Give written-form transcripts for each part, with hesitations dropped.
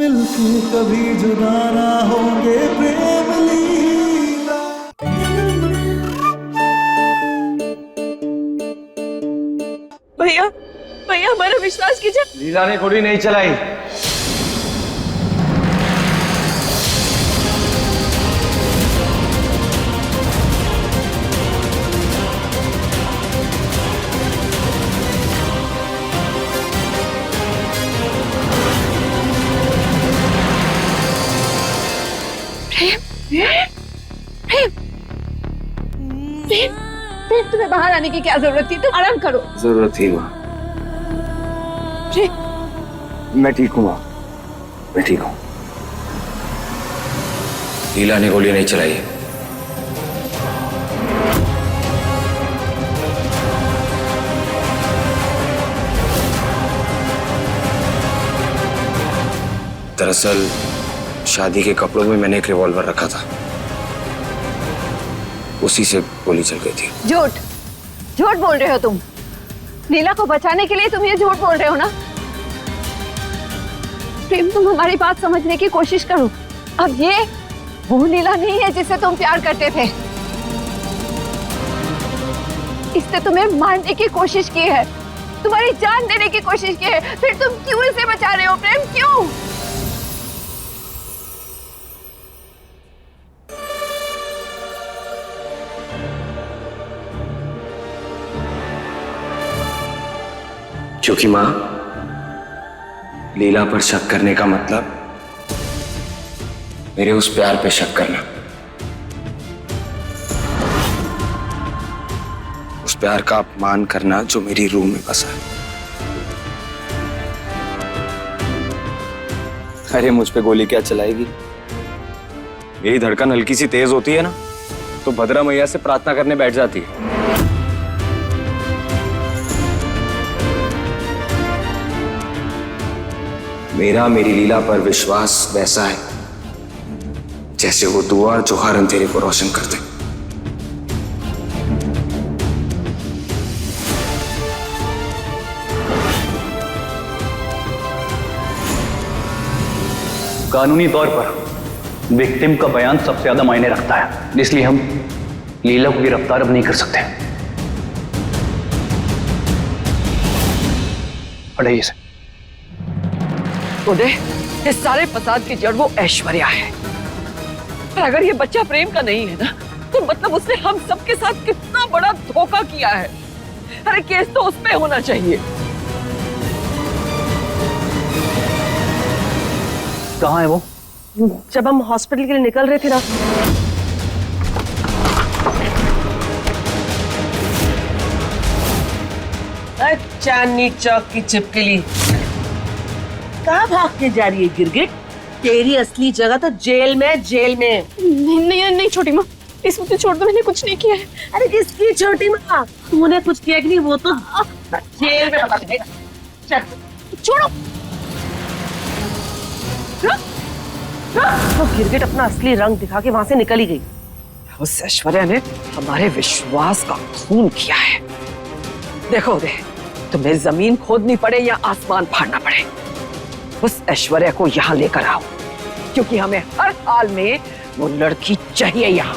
मिलके कभी जुदा ना होंगे प्रेम लीला। भैया भैया हमारा विश्वास कीजिए। लीला ने गोली नहीं चलाई। तुम्हें बाहर आने की क्या जरूरत थी? तुम आराम करो। जरूरत थी माँ। मैं ठीक हूँ माँ, मैं ठीक हूँ। लीला ने गोली नहीं चलाई है। दरअसल शादी के कपड़ों में मैंने एक रिवॉल्वर रखा था, उसी से गोली चल गई थी। झूठ झूठ बोल रहे हो तुम। लीला को बचाने के लिए तुम ये झूठ बोल रहे हो ना? प्रेम, तुम हमारी बात समझने की कोशिश करो। अब ये वो लीला नहीं है जिससे तुम प्यार करते थे। इसने तुम्हें मारने की कोशिश की है, तुम्हारी जान देने की कोशिश की है, फिर तुम क्यों इसे बचा रहे हो? प्रेम, क्यों? क्योंकि माँ, लीला पर शक करने का मतलब मेरे उस प्यार पे शक करना, उस प्यार का अपमान करना जो मेरी रूह में बसा है। अरे मुझ पे गोली क्या चलाएगी? मेरी धड़कन हल्की सी तेज होती है ना, तो भद्रा मैया से प्रार्थना करने बैठ जाती है। मेरा मेरी लीला पर विश्वास वैसा है जैसे वो दुआ जो हर अंधेरे को रोशन कर दे। कानूनी तौर पर विक्टिम का बयान सबसे ज्यादा मायने रखता है, इसलिए हम लीला को गिरफ्तार अब नहीं कर सकते। हटाइए इसे। उदय, इस सारे फसाद की जड़ वो ऐश्वर्या है। और अगर ये बच्चा प्रेम का नहीं है ना, तो मतलब उसने हम सबके साथ कितना बड़ा धोखा किया है। अरे केस तो उस पे होना चाहिए। कहाँ है वो? जब हम हॉस्पिटल के लिए निकल रहे थे ना। चांदनी चौक की छिपकली कहाँ भाग के जा रही है गिरगिट? तेरी असली जगह तो जेल में, जेल में। नहीं छोटी माँ, प्लीज मुझे छोड़ दो, मैंने कुछ नहीं किया है। अरे किसकी छोटी माँ? तूने कुछ किया कि नहीं, वो तो जेल में पता लगेगा। चल छोड़ो। तो गिरगिट अपना असली रंग दिखा के वहां से निकल ही गई। उस ऐश्वर्या ने हमारे विश्वास का खून किया है। देखो दे, तुम्हें जमीन खोदनी पड़े या आसमान फाड़ना पड़े, उस ऐश्वर्या को यहाँ लेकर आओ, क्योंकि हमें हर हाल में वो लड़की चाहिए यहाँ।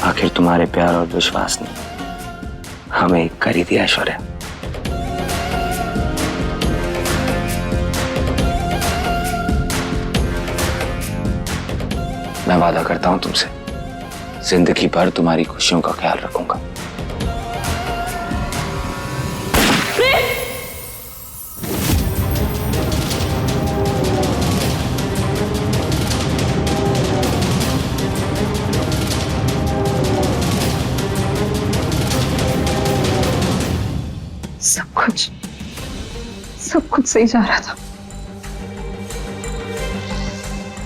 आखिर तुम्हारे प्यार और विश्वास ने हमें एक कर ही दिया ऐश्वर्या। मैं वादा करता हूं तुमसे, जिंदगी भर तुम्हारी खुशियों का ख्याल रखूंगा। सब कुछ सही जा रहा था।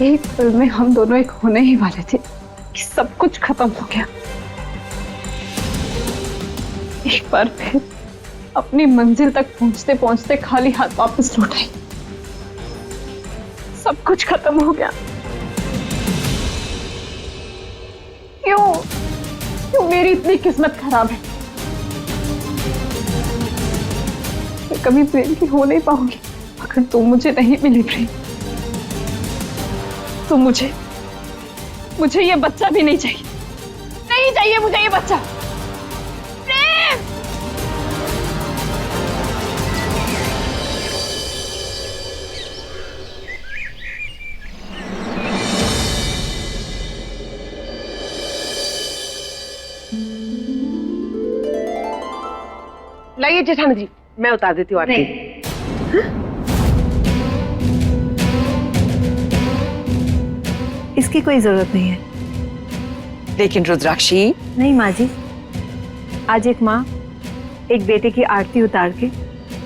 एक पल में हम दोनों एक होने ही वाले थे कि सब कुछ खत्म हो गया। एक बार फिर अपनी मंजिल तक पहुंचते पहुंचते खाली हाथ वापस लौट आई। सब कुछ खत्म हो गया। क्यों मेरी इतनी किस्मत खराब है? मैं कभी प्रेम की हो नहीं पाऊंगी अगर तुम मुझे नहीं मिली प्रेम। तो मुझे ये बच्चा भी नहीं चाहिए। नहीं चाहिए मुझे ये बच्चा। प्रेम! लाइए जेठानी जी, मैं उतार देती हूँ आरती। इसकी कोई जरूरत नहीं है। लेकिन रुद्राक्षी, नहीं माँ जी, आज एक माँ एक बेटे की आरती उतार के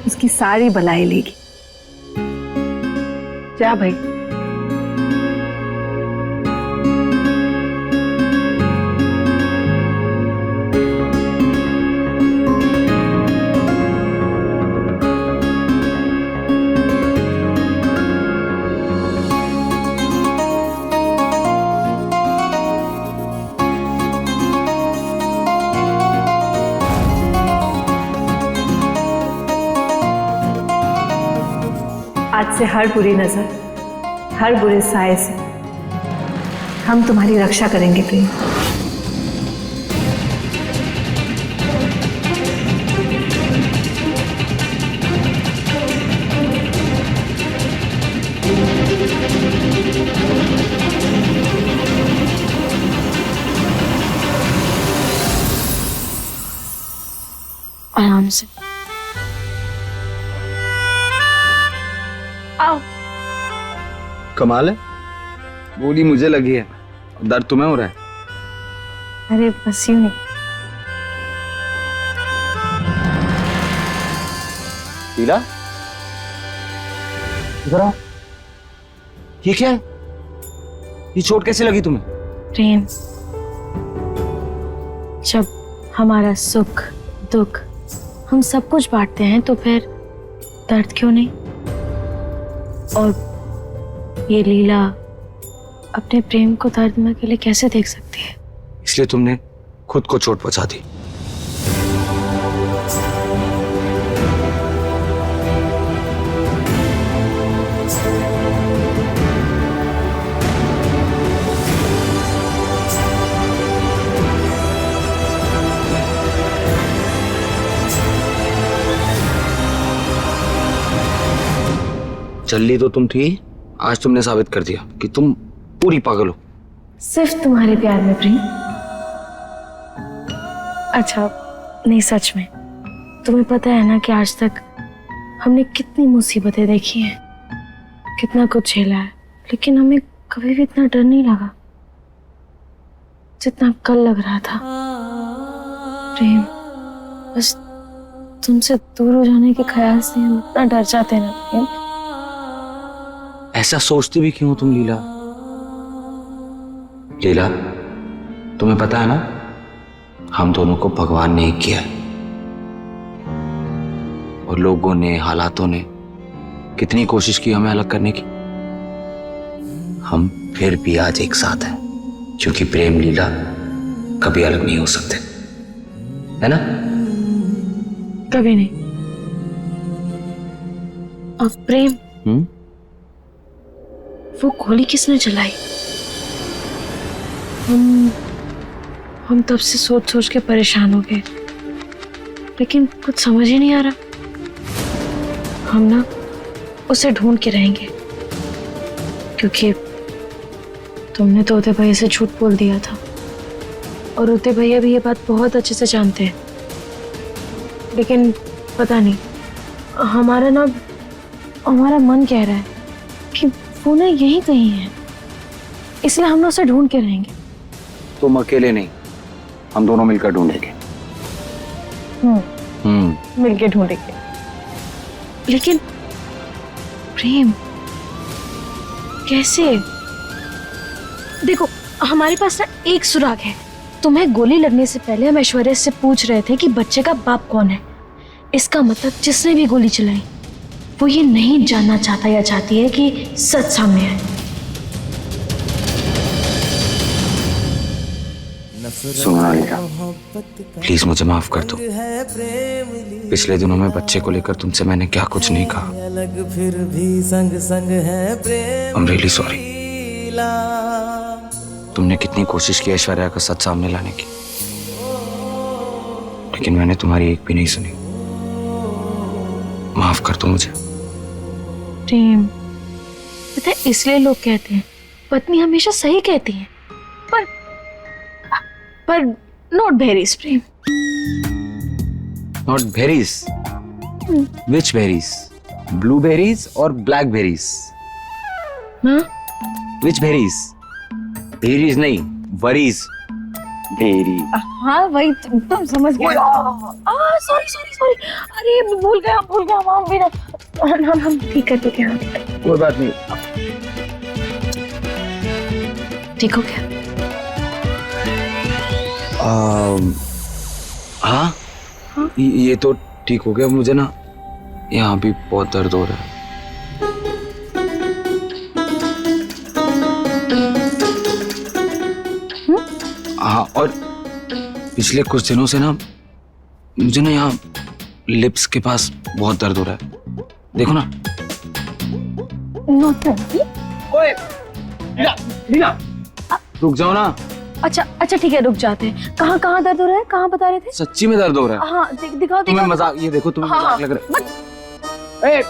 उसकी सारी बलाई लेगी। जा भाई। आज से हर बुरी नजर, हर बुरे साए से हम तुम्हारी रक्षा करेंगे प्रेम। आराम से आओ। कमाल है, गोली मुझे लगी है, दर्द तुम्हें हो रहा है। अरे बस यूं नहीं। लीला, इधर आओ। ये क्या है? ये चोट कैसे लगी तुम्हें? प्रेम, जब हमारा सुख दुख हम सब कुछ बांटते हैं तो फिर दर्द क्यों नहीं? और ये लीला अपने प्रेम को दर्द में अकेले कैसे देख सकती है? इसलिए तुमने खुद को चोट पहुंचा दी। जल्दी तो तुम थी, आज तुमने साबित कर दिया कि तुम पूरी पागल हो। सिर्फ तुम्हारे प्यार में प्रेम? अच्छा नहीं, सच में तुम्हें पता है ना कि आज तक हमने कितनी मुसीबतें देखी हैं, कितना कुछ झेला है, लेकिन हमें कभी भी इतना डर नहीं लगा जितना कल लग रहा था। प्रेम, बस तुमसे दूर हो जाने के ख्याल से हम इतना डर जाते हैं ना प्रेम। ऐसा सोचती भी क्यों तुम लीला? लीला, तुम्हें पता है ना, हम दोनों को भगवान ने एक किया है, और लोगों ने, हालातों ने कितनी कोशिश की हमें अलग करने की। हम फिर भी आज एक साथ हैं, क्योंकि प्रेम लीला कभी अलग नहीं हो सकते, है ना? कभी नहीं। अब प्रेम, वो गोली किसने चलाई? हम तब से सोच सोच के परेशान हो गए, लेकिन कुछ समझ ही नहीं आ रहा। हम ना उसे ढूंढ के रहेंगे, क्योंकि तुमने तो उदय भैया से झूठ बोल दिया था, और उदय भैया भी ये बात बहुत अच्छे से जानते हैं। लेकिन पता नहीं, हमारा मन कह रहा है कि वो ना यहीं कहीं है, इसलिए हम ना उसे ढूंढ के रहेंगे। तुम अकेले नहीं, हम दोनों मिलकर ढूंढेंगे। मिलके ढूंढेंगे। लेकिन प्रेम, कैसे? देखो हमारे पास ना एक सुराग है। तुम्हें गोली लगने से पहले हम ऐश्वर्या से पूछ रहे थे कि बच्चे का बाप कौन है। इसका मतलब जिसने भी गोली चलाई वो ये नहीं जानना चाहता या चाहती है कि सच सामने आए। सोनालिका, प्लीज मुझे माफ कर दो। पिछले दिनों में बच्चे को लेकर तुमसे मैंने क्या कुछ नहीं कहा। फिर भी संग संग है प्रेम। I'm really sorry। तुमने कितनी कोशिश की ऐश्वर्या का सच सामने लाने की, लेकिन मैंने तुम्हारी एक भी नहीं सुनी। माफ कर दो मुझे। प्रेम, पता है इसलिए लोग कहते हैं पत्नी हमेशा सही कहती है, पर not berries Prem. Not berries? Which berries? Blueberries और ब्लैकबेरीज? हाँ? विच बेरीज? बेरीज नहीं, वरीज। बेरी। हाँ वही तुम समझ गए। सॉरी सॉरी सॉरी, अरे भूल गया हम भी ना। हम ठीक करते क्या? कोई बात नहीं। ठीक हो गया? हाँ, ये तो ठीक हो गया। मुझे ना यहाँ भी बहुत दर्द हो रहा है। हाँ, और पिछले कुछ दिनों से ना मुझे ना यहाँ लिप्स के पास बहुत दर्द हो रहा है। देखो ना। ओए, लीला, रुक जाओ ना। अच्छा ठीक है, रुक जाते हैं। कहाँ दर्द हो रहा है? कहाँ बता रहे थे? सच्ची में दर्द हो रहा है। हाँ दिखाओ। तुम्हें मजाक, ये देखो तुम्हें मजाक लग रहा है।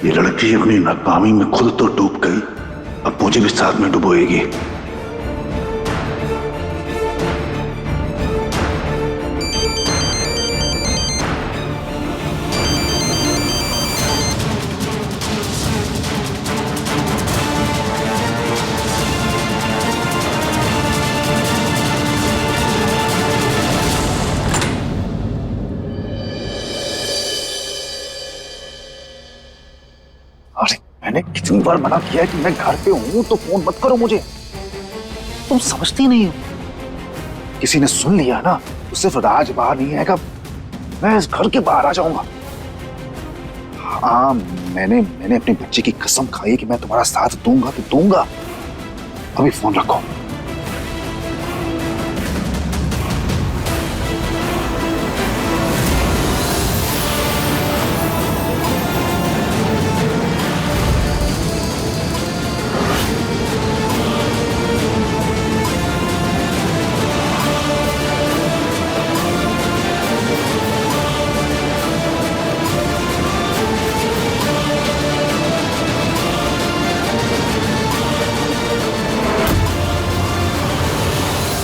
ये लड़की अपनी नाकामी में खुद तो डूब गई, अब मुझे भी साथ में डुबोएगी। अरे मैंने कितनी बार मना किया है कि मैं घर पे हूं तो फोन मत करो मुझे। तुम समझती नहीं हो। किसी ने सुन लिया ना तो सिर्फ राज बाहर नहीं आएगा, मैं इस घर के बाहर आ जाऊंगा। हाँ, मैंने अपनी बच्ची की कसम खाई है कि मैं तुम्हारा साथ दूंगा तो दूंगा। अभी फोन रखो।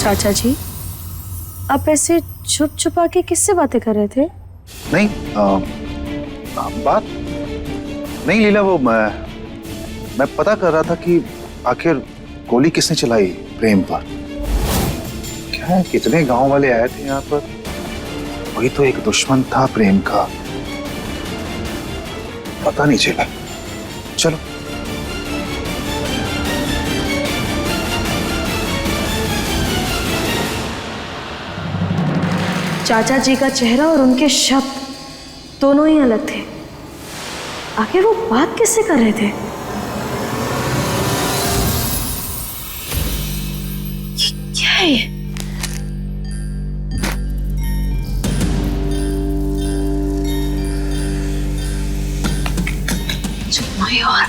चाचा जी, आप ऐसे छुप छुपा के किससे बातें कर रहे थे? नहीं, बात नहीं लीला, वो मैं पता कर रहा था कि आखिर गोली किसने चलाई प्रेम पर। क्या है, कितने गांव वाले आए थे यहाँ पर, वही तो एक दुश्मन था प्रेम का, पता नहीं चला। चलो। चाचा जी का चेहरा और उनके शब्द दोनों ही अलग थे। आखिर वो बात किससे कर रहे थे? क्या है ये? यार,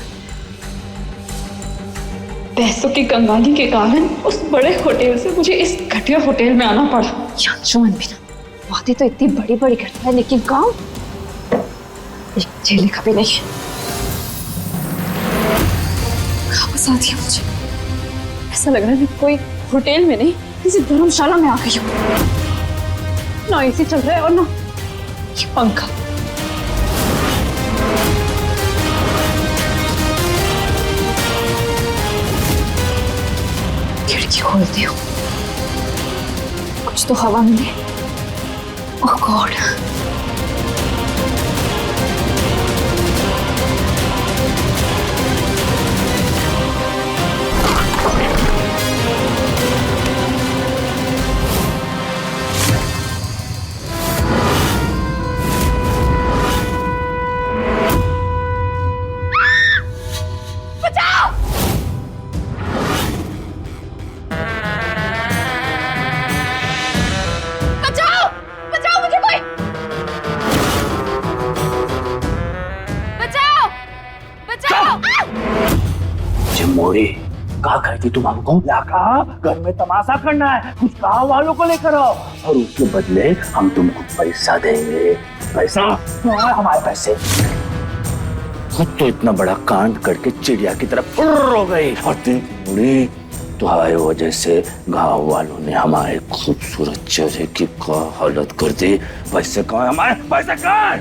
पैसों की कंगाली के कारण उस बड़े होटल से मुझे इस घटिया होटल में आना पड़ा। अंशुमन भी ना, बातें तो इतनी बड़ी बड़ी करता है लेकिन काम एक झेले का भी नहीं। कहाँ फंसा दिया मुझे? ऐसा लग रहा है मैं कोई होटल में नहीं किसी धर्मशाला में आ गई हूँ। ना एसी चल रहा है और ना ये पंखा। खोलती हूँ, कुछ तो हवा मिले। ओह गॉड, मोड़ी कहा कहती तुम हमको? क्या कहा? घर में तमाशा करना है, कुछ गाँव वालों को लेकर आओ और उसके बदले हम तुमको पैसा देंगे। पैसा? हमारे पैसे? खुद तो इतना बड़ा कांड करके चिड़िया की तरफ उड़ हो गई और देख मुड़ी, तुम्हारी वजह से गाँव वालों ने हमारे खूबसूरत चेहरे की क्या हालत कर दी। पैसे कहाँ? हमारे पैसे कहाँ?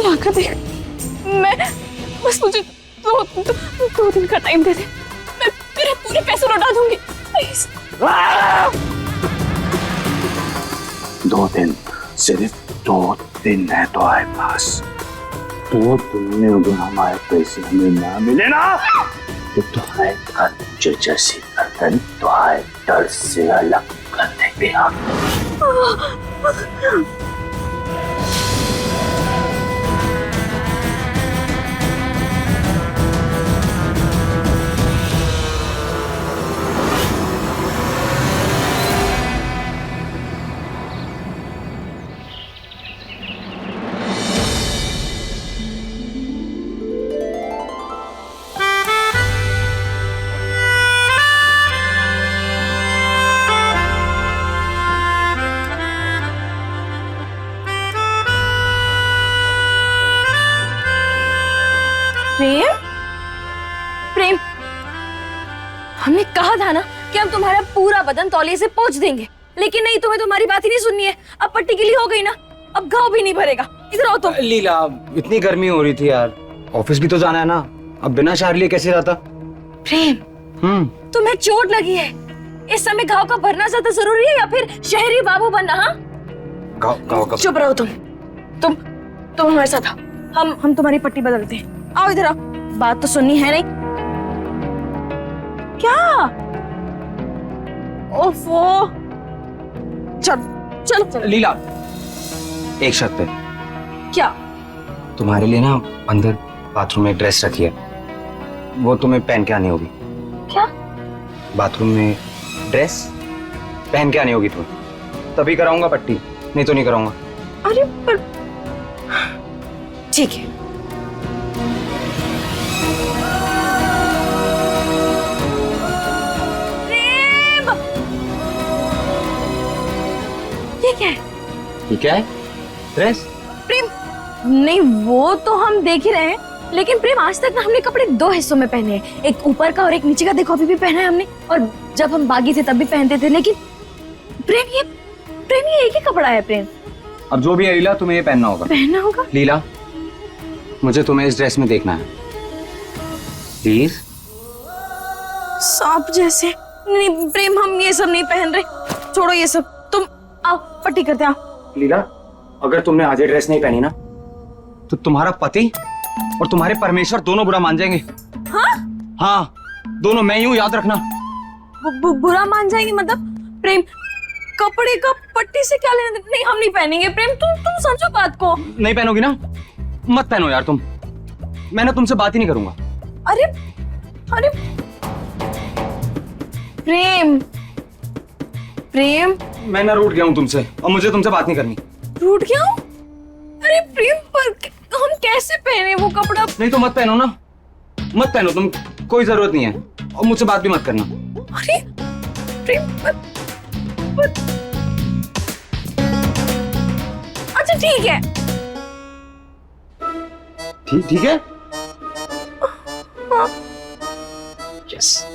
लाकर देख, मैं बस मुझे दो दिन का टाइम दे दे, मैं तेरे पूरे पैसे लौटा दूंगी प्लीज। 2 दिन, सिर्फ 2 दिन है तुम्हारे पास। 2 दिन में अगर हमारे पैसे हमें ना मिले ना तो तुम्हारे जो जैसी गर्दन तुम्हारे डर से अलग कर देंगे हम। प्रेम, प्रेम, हमने कहा था ना कि हम तुम्हारा पूरा बदन तौलिए से पोंछ देंगे, लेकिन नहीं, तुम्हें तुम्हारी बात ही नहीं सुननी है। अब पट्टी गिली हो गई ना, अब घाव भी नहीं भरेगा। इधर आओ तुम। लीला, इतनी गर्मी हो रही थी यार, ऑफिस भी तो जाना है ना, अब बिना शार लिए कैसे रहता? प्रेम, तुम्हें चोट लगी है, इस समय घाव का भरना ज्यादा जरूरी है या फिर शहरी बाबू बनना? हाँ, घाव का चुप रहो तुम हमारे साथ आओ, हम तुम्हारी पट्टी बदलते हैं। आओ इधर आओ, बात तो सुननी है नहीं? क्या? ओफो, चलो। लीला, एक शर्त पे। क्या? तुम्हारे लिए ना अंदर बाथरूम में ड्रेस रखी है, वो तुम्हें पहन के आनी होगी। क्या? बाथरूम में ड्रेस पहन के आनी होगी तुम्हें, तभी कराऊंगा पट्टी, नहीं तो नहीं कराऊंगा। अरे पर ठीक है। ये क्या है? ड्रेस? प्रेम, नहीं वो तो हम देख ही रहे हैं, लेकिन प्रेम आज तक ना हमने कपड़े 2 हिस्सों में पहने हैं, एक ऊपर का और एक नीचे का। देखो अभी भी पहना है हमने, और जब हम बागी थे तब भी पहनते थे, लेकिन प्रेम ये एक ही कपड़ा है। प्रेम, अब जो भी है लीला, तुम्हें ये पहनना होगा। लीला, मुझे तुम्हें इस ड्रेस में देखना है, प्लीज। सांप जैसे। नहीं प्रेम, हम ये सब नहीं पहन रहे, छोड़ो ये सब, तुम आओ पट्टी करते आओ। लीला, अगर तुमने आज ये ड्रेस नहीं पहनी ना तो तुम्हारा पति और तुम्हारे परमेश्वर दोनों बुरा मान जाएंगे। हाँ, दोनों, मैं यूं, याद रखना। बुरा मान जाएंगे मतलब? प्रेम, कपड़े का पट्टी से क्या लेना? नहीं, हम नहीं पहनेंगे। प्रेम, तुम समझो बात को। नहीं पहनोगी ना, मत पहनो यार तुम, मैं ना तुमसे बात ही नहीं करूंगा। अरे प्रेम, मैं ना रूठ गया हूं तुमसे, और मुझे तुमसे बात नहीं करनी। रूठ गया हूं? अरे प्रेम, पर हम कैसे पहने वो कपड़ा? नहीं तो मत पहनो ना, मत पहनो तुम, कोई जरूरत नहीं है, और मुझसे बात भी मत करना। अरे प्रेम, अच्छा ठीक है। ठीक है? यस।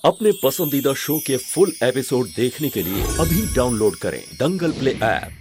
अपने पसंदीदा शो के फुल एपिसोड देखने के लिए अभी डाउनलोड करें दंगल प्ले ऐप।